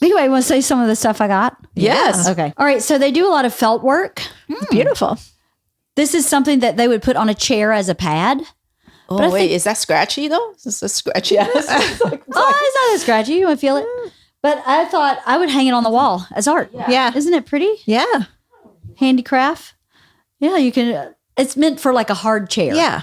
Anyway, you want to say some of the stuff I got? Yes. Okay. All right. So they do a lot of felt work. Beautiful. This is something that they would put on a chair as a pad. Oh, wait. Is that scratchy, though? Is this scratchy? Yes. Oh, it's not that scratchy. You want to feel it? But I thought I would hang it on the wall as art. Yeah. Isn't it pretty? Yeah. Handicraft. Yeah, you can. It's meant for like a hard chair. Yeah.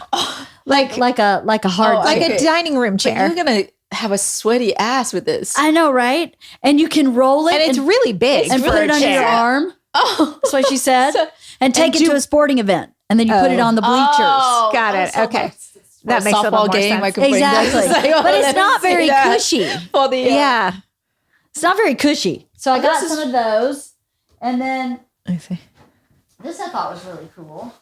Like a hard Like chair. a dining room But chair. you're going to have a sweaty ass with this. I know, right? And you can roll it And it's really big. and put for a it under your chair. arm. Oh. That's what she said. And take it to a sporting event. And then you put it on the bleachers. Got it. So Okay. much- That for a makes a little softball more game. sense. I could bring this. Exactly. Like, But let it's me not see very that. cushy. For the Yeah. It's not very cushy. So I got this is- some of those. And then I see. this I thought was really cool.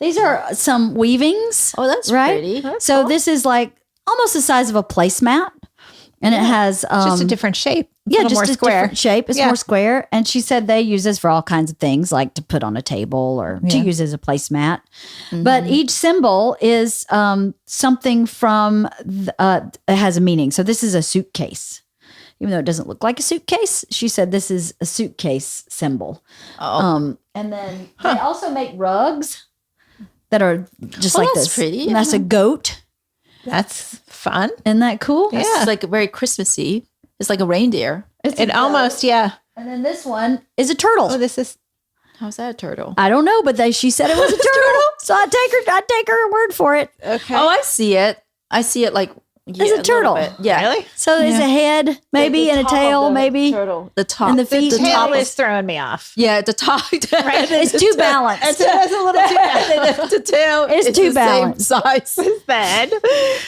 These are some weavings. Oh, that's right? pretty. So this is like almost the size of a placemat. And it has Just a different shape. It's a little more just a square. different shape. It's Yeah. more square. And she said they use this for all kinds of things, like to put on a table or to use as a placemat. But each symbol is something from, it has a meaning. So this is a suitcase. Even though it doesn't look like a suitcase, she said this is a suitcase symbol. Oh. And then they also make rugs that are just like that's this. pretty. And that's a goat. That's fun. Isn't that cool? Yeah. It's like very Christmassy. It's like a reindeer. It almost, yeah. And then this one is a turtle. Oh, this is. How's that a turtle? I don't know, but she said it was a turtle. So I'd take her word for it. Okay. Oh, I see it. I see it like It's a little turtle. bit. Yeah. Really? So there's a head, maybe, The and a top of tail, the maybe. Turtle. The top. And the feet. The The tail top is throwing me off. Yeah, the top. It's too balanced. It's a little too bad. The tail It's is too the balanced. same size. Bad.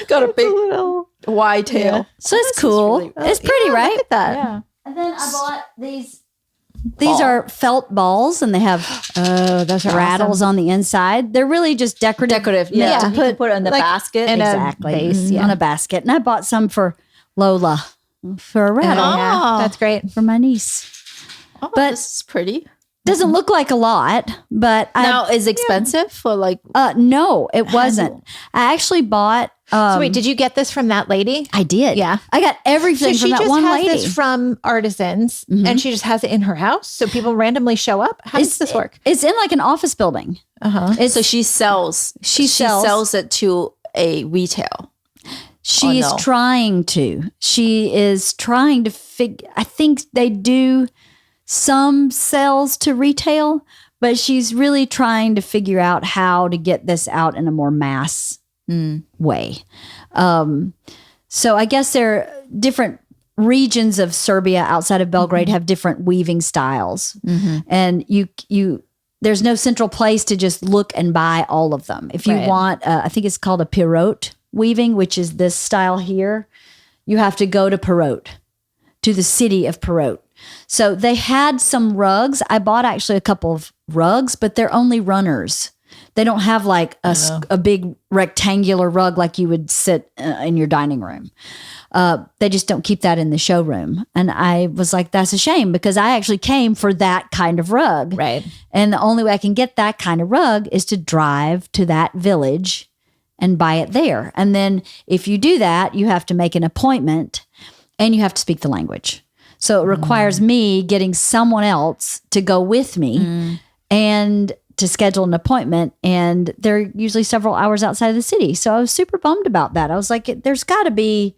Got a big little. wide tail. So it's cool. It's pretty, right? Look at that. Yeah. And then I bought these. These are felt balls, and they have Those are rattles on the inside. They're really just decorative. Decorative. Yeah. To You can put it in the like basket. in a exactly vase, yeah. on a basket. And I bought some for Lola for a rattle Yeah, that's great. for my niece. Oh, but- this is pretty. Doesn't look like a lot, but Now, is it expensive for like? no, it wasn't. I actually bought. So wait, did you get this from that lady? I did. Yeah. I got everything So from she that just one has lady. this from artisans, and she just has it in her house, so people randomly show up. How does this work? It's in like an office building. It's So she sells. She sells it to a retail. She is no. trying to. She is trying to figure. I think they do some sales to retail, but she's really trying to figure out how to get this out in a more mass way. So I guess there are different regions of Serbia outside of Belgrade have different weaving styles, and you. There's no central place to just look and buy all of them. If you Right. want, I think it's called a Pirot weaving, which is this style here. You have to go to Pirot, to the city of Pirot. So they had some rugs. I bought actually a couple of rugs, but they're only runners. They don't have like a big rectangular rug like you would sit in your dining room. They just don't keep that in the showroom. And I was like, that's a shame because I actually came for that kind of rug. Right. And the only way I can get that kind of rug is to drive to that village and buy it there. And then if you do that, you have to make an appointment and you have to speak the language. So it requires me getting someone else to go with me and to schedule an appointment. And they're usually several hours outside of the city. So I was super bummed about that. I was like, there's got to be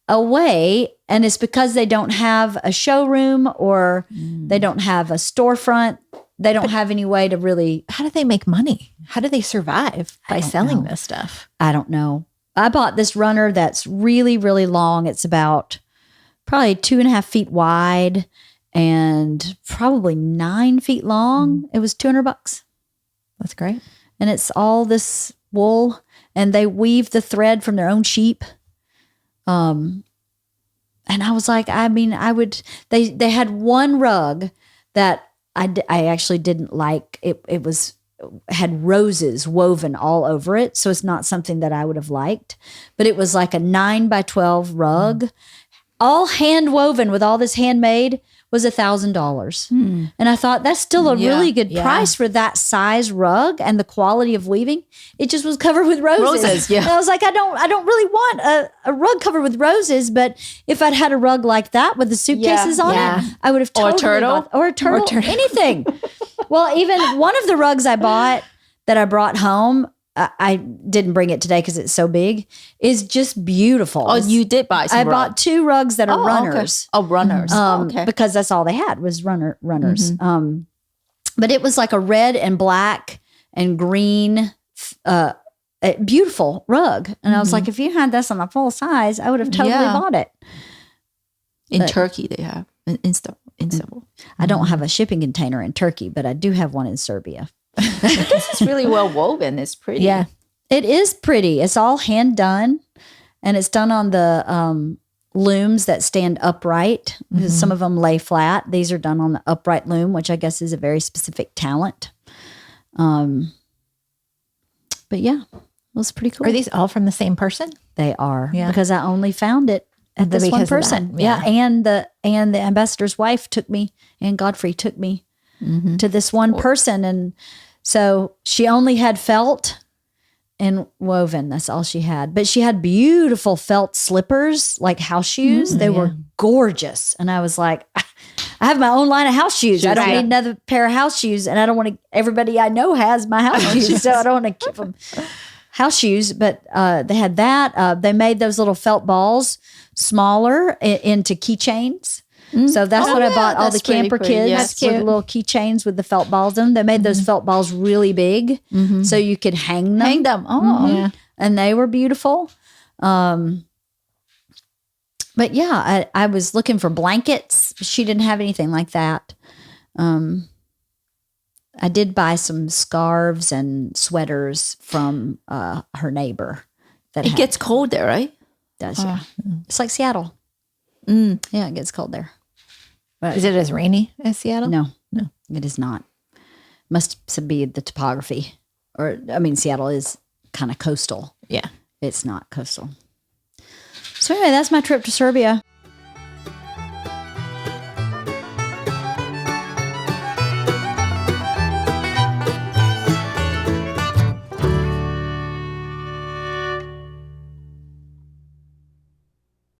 a way. And it's because they don't have a showroom or they don't have a storefront. They don't have any way to really, How do they make money? How do they survive by selling this stuff? I don't know. I bought this runner that's really, really long. It's about probably 2.5 feet wide and probably 9 feet long. It was $200. That's great. And it's all this wool and they weave the thread from their own sheep. And I was like, I mean, they had one rug that I actually didn't like. It had roses woven all over it. So it's not something that I would have liked, but it was like a 9 by 12 rug, all hand woven with all this handmade was $1,000. And I thought that's still a really good price for that size rug and the quality of weaving. It just was covered with roses. And I was like, I don't really want a rug covered with roses, but if I'd had a rug like that with the suitcases on it, I would have totally bought, or a turtle, anything. Well, even one of the rugs I bought that I brought home, I didn't bring it today because it's so big, is just beautiful. Oh, you did buy some I bought 2 rugs that are runners. Okay. Oh, runners. Because that's all they had was runners. But it was like a red and black and green, beautiful rug. And I was like, if you had this on a full size, I would have totally bought it. In Turkey, they have in Istanbul. I don't have a shipping container in Turkey, but I do have one in Serbia. This is really well woven. It's pretty. Yeah. It is pretty. It's all hand done, and it's done on the looms that stand upright. Some of them lay flat. These are done on the upright loom, which I guess is a very specific talent. But yeah, it was pretty cool. Are these all from the same person? They are, because I only found it at this one person. Yeah. And the ambassador's wife took me, and Godfrey took me to this one person. And so she only had felt and woven. That's all she had. But she had beautiful felt slippers, like house shoes. They were gorgeous. And I was like, I have my own line of house shoes. I don't need another pair of house shoes. And I don't want to, everybody I know has my house shoes. So I don't want to give them house shoes. But they had that. They made those little felt balls smaller into keychains. So that's what I bought all the camper kids with little keychains with the felt balls in them. They made those felt balls really big so you could hang them. And they were beautiful. But yeah, I was looking for blankets. She didn't have anything like that. I did buy some scarves and sweaters from her neighbor. It gets cold there, right? Does, yeah. It's like Seattle. Yeah, it gets cold there. But is it as rainy as Seattle? No, it is not. Must be the topography. Or, I mean, Seattle is kind of coastal. Yeah. It's not coastal. So anyway, that's my trip to Serbia.